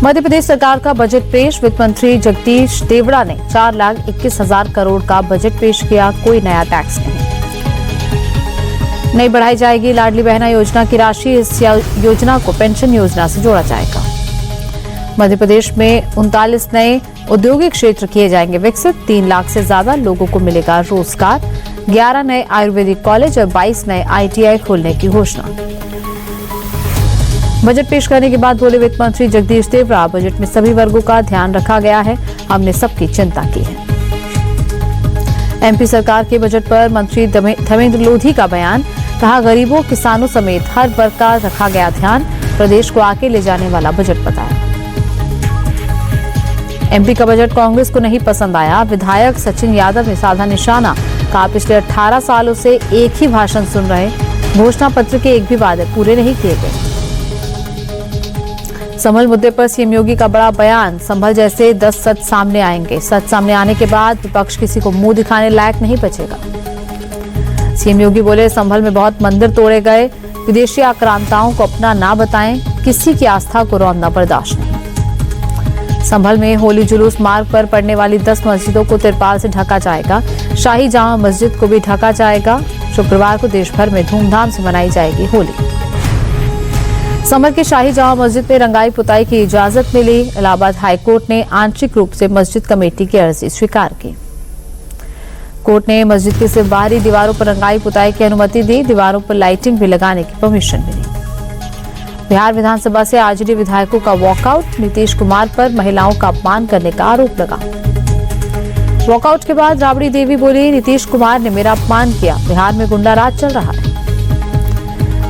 मध्य प्रदेश सरकार का बजट पेश। वित्त मंत्री जगदीश देवड़ा ने 4,21,000 करोड़ का बजट पेश किया। कोई नया टैक्स नहीं बढ़ाई जाएगी लाडली बहना योजना की राशि। इस योजना को पेंशन योजना से जोड़ा जाएगा। मध्य प्रदेश में 39 नए औद्योगिक क्षेत्र किए जाएंगे विकसित। 3 लाख से ज्यादा लोगों को मिलेगा रोजगार। 11 नए आयुर्वेदिक कॉलेज और 22 नए ITI खोलने की घोषणा। बजट पेश करने के बाद बोले वित्त मंत्री जगदीश देवड़ा, बजट में सभी वर्गों का ध्यान रखा गया है। हमने सबकी चिंता की है। MP सरकार के बजट पर मंत्री धर्मेंद्र लोधी का बयान। कहा, गरीबों किसानों समेत हर वर्ग का रखा गया ध्यान। प्रदेश को आगे ले जाने वाला बजट बताया। MP का बजट कांग्रेस को नहीं पसंद आया। विधायक सचिन यादव ने साधा निशाना। कहा, पिछले 18 सालों से एक ही भाषण सुन रहे, घोषणा पत्र के एक भी वादे पूरे नहीं किए गए। संभल मुद्दे पर CM योगी का बड़ा बयान। संभल जैसे 10 सच सामने आएंगे। सच सामने आने के बाद विपक्ष किसी को मुंह दिखाने लायक नहीं बचेगा। CM योगी बोले, संभल में बहुत मंदिर तोड़े गए। विदेशी आक्रांताओं को अपना ना बताएं। किसी की आस्था को रौंदना बर्दाश्त नहीं। संभल में होली जुलूस मार्ग पर पड़ने वाली 10 मस्जिदों को तिरपाल से ढका जाएगा। शाही जामा मस्जिद को भी ढका जाएगा। शुक्रवार को देश भर में धूमधाम से मनाई जाएगी होली। संभल की शाही जामा मस्जिद में रंगाई पुताई की इजाजत मिली। इलाहाबाद हाईकोर्ट ने आंशिक रूप से मस्जिद कमेटी की अर्जी स्वीकार की। कोर्ट ने मस्जिद की सिर्फ बाहरी दीवारों पर रंगाई पुताई की अनुमति दी। दीवारों पर लाइटिंग भी लगाने की परमिशन मिली। बिहार विधानसभा से आरजेडी विधायकों का वॉकआउट। नीतीश कुमार पर महिलाओं का अपमान करने का आरोप लगा। वॉकआउट के बाद राबड़ी देवी बोली, नीतीश कुमार ने मेरा अपमान किया। बिहार में गुंडा राज चल रहा है।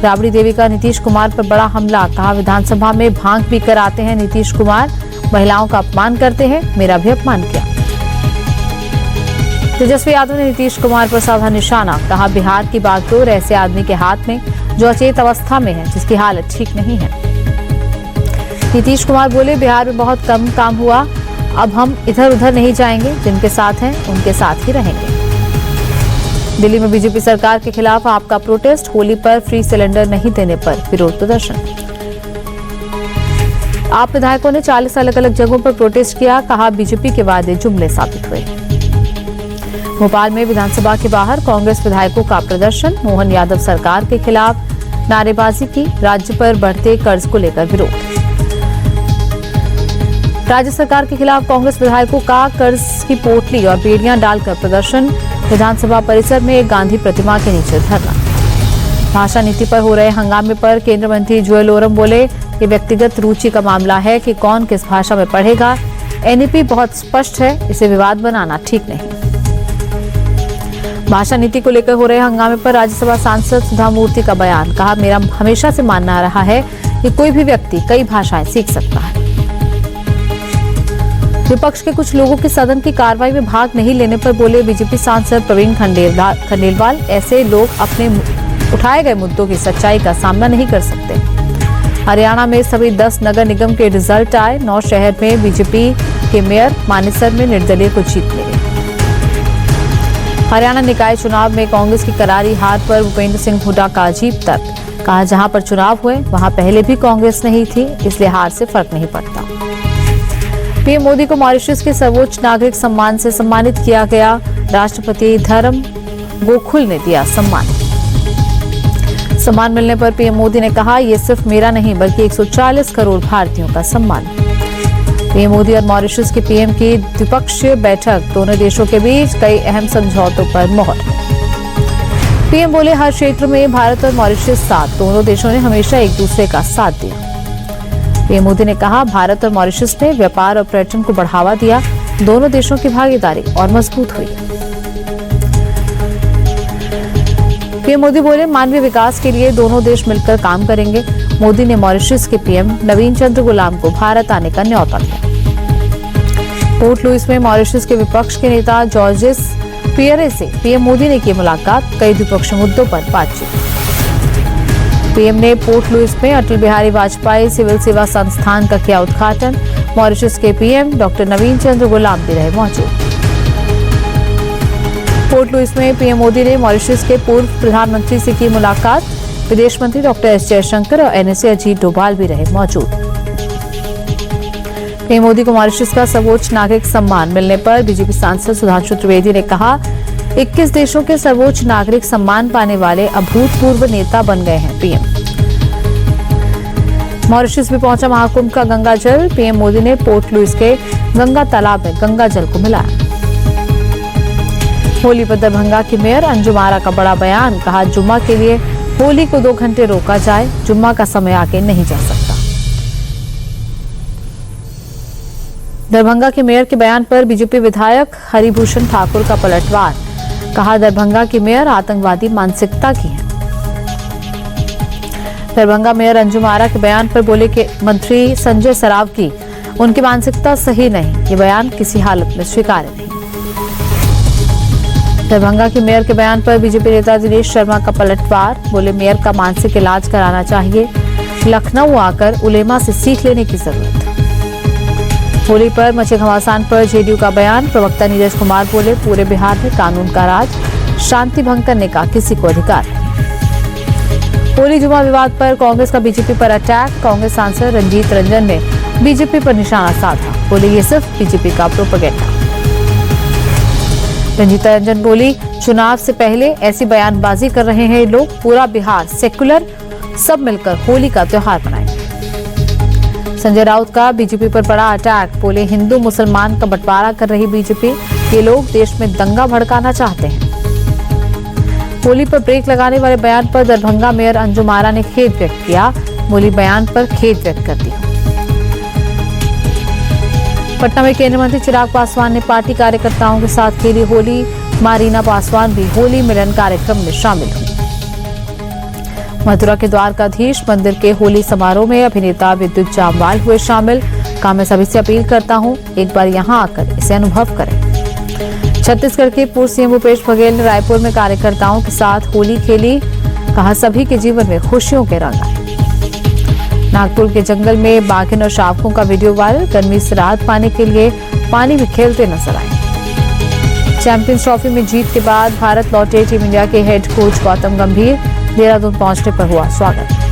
राबड़ी देवी का नीतीश कुमार पर बड़ा हमला। कहा, विधानसभा में भांग पीकर आते हैं नीतीश कुमार, महिलाओं का अपमान करते हैं, मेरा भी अपमान किया। तेजस्वी यादव ने नीतीश कुमार पर साधा निशाना। कहा, बिहार की बागडोर ऐसे आदमी के हाथ में जो अचेत अवस्था में है, जिसकी हालत ठीक नहीं है। नीतीश कुमार बोले, बिहार में बहुत कम काम हुआ। अब हम इधर उधर नहीं जाएंगे। जिनके साथ हैं उनके साथ ही रहेंगे। दिल्ली में बीजेपी सरकार के खिलाफ आपका प्रोटेस्ट। होली पर फ्री सिलेंडर नहीं देने पर विरोध प्रदर्शन। आप विधायकों ने 40 अलग अलग जगहों पर प्रोटेस्ट किया। कहा, बीजेपी के वादे जुमले साबित हुए। भोपाल में विधानसभा के बाहर कांग्रेस विधायकों का प्रदर्शन। मोहन यादव सरकार के खिलाफ नारेबाजी की। राज्य पर बढ़ते कर्ज को लेकर विरोध। राज्य सरकार के खिलाफ कांग्रेस विधायकों का कर्ज की पोटली और बेड़ियां डालकर प्रदर्शन। विधानसभा परिसर में एक गांधी प्रतिमा के नीचे धरना। भाषा नीति पर हो रहे हंगामे पर केंद्रीय मंत्री जुएल ओरम बोले, ये व्यक्तिगत रुचि का मामला है कि कौन किस भाषा में पढ़ेगा। NEP बहुत स्पष्ट है, इसे विवाद बनाना ठीक नहीं। भाषा नीति को लेकर हो रहे हंगामे पर राज्यसभा सांसद सुधा मूर्ति का बयान। कहा, मेरा हमेशा से मानना रहा है कि कोई भी व्यक्ति कई भाषाएं सीख सकता है। विपक्ष के कुछ लोगों के सदन की कार्रवाई में भाग नहीं लेने पर बोले बीजेपी सांसद प्रवीण खंडेलवाल, ऐसे लोग अपने उठाए गए मुद्दों की सच्चाई का सामना नहीं कर सकते। हरियाणा में सभी 10 नगर निगम के रिजल्ट आए। 9 शहर में बीजेपी के मेयर, मानेसर में निर्दलीय को जीत मिली। हरियाणा निकाय चुनाव में कांग्रेस की करारी हार पर भूपेंद्र सिंह हुड्डा का अजीब तर्क। कहा, जहां पर चुनाव हुए वहां पहले भी कांग्रेस नहीं थी, इसलिए हार से फर्क नहीं पड़ता। पीएम मोदी को मॉरिशस के सर्वोच्च नागरिक सम्मान से सम्मानित किया गया। राष्ट्रपति धर्म गोकुल ने दिया सम्मान। सम्मान मिलने पर पीएम मोदी ने कहा, यह सिर्फ मेरा नहीं बल्कि 140 करोड़ भारतीयों का सम्मान। पीएम मोदी और मॉरिशस के पीएम की द्विपक्षीय बैठक। दोनों देशों के बीच कई अहम समझौतों पर मोहर। पीएम बोले, हर क्षेत्र में भारत और मॉरिशस साथ। दोनों देशों ने हमेशा एक दूसरे का साथ दिया। पीएम मोदी ने कहा, भारत और मॉरिशस ने व्यापार और पर्यटन को बढ़ावा दिया। दोनों देशों की भागीदारी और मजबूत हुई। पीएम मोदी बोले, मानवीय विकास के लिए दोनों देश मिलकर काम करेंगे। मोदी ने मॉरिशस के पीएम नवीन चंद्र गुलाम को भारत आने का न्योता दिया। पोर्ट लुइस में मॉरिशस के विपक्ष के नेता जॉर्जेस पियरे से पीएम मोदी ने की मुलाकात। कई द्विपक्षीय मुद्दों पर बातचीत। पीएम ने पोर्ट लुइस में अटल बिहारी वाजपेयी सिविल सेवा संस्थान का किया उद्घाटन। मॉरिशस के पीएम डॉक्टर नवीन चंद्र गुलाम भी रहे मौजूद। पोर्ट लुइस में पीएम मोदी ने मॉरिशस के पूर्व प्रधानमंत्री से की मुलाकात। विदेश मंत्री डॉक्टर एस जयशंकर और NSA अजीत डोभाल भी रहे मौजूद। पीएम मोदी को मॉरिशस का सर्वोच्च नागरिक सम्मान मिलने पर बीजेपी सांसद सुधांशु त्रिवेदी ने कहा, 21 देशों के सर्वोच्च नागरिक सम्मान पाने वाले अभूतपूर्व नेता बन गए हैं पीएम। मॉरिशस में पहुंचा महाकुंभ का गंगा जल, पीएम मोदी ने पोर्ट लुइस के गंगा तालाब में गंगा जल को मिलाया। होली पर दरभंगा की मेयर अंजुम आरा का बड़ा बयान, कहा जुम्मा के लिए होली को 2 घंटे रोका जाए, जुम्मा का समय आगे नहीं जा सकता। दरभंगा के मेयर के बयान पर बीजेपी विधायक हरिभूषण ठाकुर का पलटवार, कहा दरभंगा की मेयर आतंकवादी मानसिकता की है। दरभंगा मेयर अंजुम आरा के बयान पर बोले कि मंत्री संजय सराव की उनकी मानसिकता सही नहीं, ये बयान किसी हालत में स्वीकार्य नहीं। दरभंगा के मेयर के बयान पर बीजेपी नेता दिनेश शर्मा का पलटवार, बोले मेयर का मानसिक इलाज कराना चाहिए, लखनऊ आकर उलेमा से सीख लेने की जरूरत। होली पर मचे घमासान पर जेडीयू का बयान, प्रवक्ता नीरज कुमार बोले पूरे बिहार में कानून का राज, शांति भंग करने का किसी को अधिकार नहीं। होली जुमा विवाद पर कांग्रेस का बीजेपी पर अटैक, कांग्रेस सांसद रंजीत रंजन ने बीजेपी पर निशाना साधा, बोले ये सिर्फ बीजेपी का प्रोपेगेंडा। रंजीत रंजन बोली, चुनाव से पहले ऐसी बयानबाजी कर रहे हैं लोग, पूरा बिहार सेक्युलर, सब मिलकर होली का त्योहार मनाएं। संजय राउत का बीजेपी पर बड़ा अटैक, बोले हिंदू मुसलमान का बंटवारा कर रही बीजेपी, ये लोग देश में दंगा भड़काना चाहते हैं। होली पर ब्रेक लगाने वाले बयान पर दरभंगा मेयर अंजुम आरा ने खेद व्यक्त किया, बोली बयान पर खेद व्यक्त कर दिया। पटना में केंद्रीय मंत्री चिराग पासवान ने पार्टी कार्यकर्ताओं के साथ खेली होली, मारीना पासवान भी होली मिलन कार्यक्रम में शामिल हुई। मथुरा के द्वारकाधीश मंदिर के होली समारोह में अभिनेता विद्युत जामवाल हुए शामिल, कहा मैं सभी से अपील करता हूं, एक बार यहां आकर इसे अनुभव करें। छत्तीसगढ़ के पूर्व सीएम भूपेश बघेल ने रायपुर में कार्यकर्ताओं के साथ होली खेली, कहा सभी के जीवन में खुशियों के रंग आए। नागपुर के जंगल में बाघिन और शावकों का वीडियो वायरल, गर्मी से राहत पाने के लिए पानी में खेलते नजर आए। चैंपियंस ट्रॉफी में जीत के बाद भारत लौटे टीम इंडिया के हेड कोच गौतम गंभीर, देहरादून पहुंचने पर हुआ स्वागत।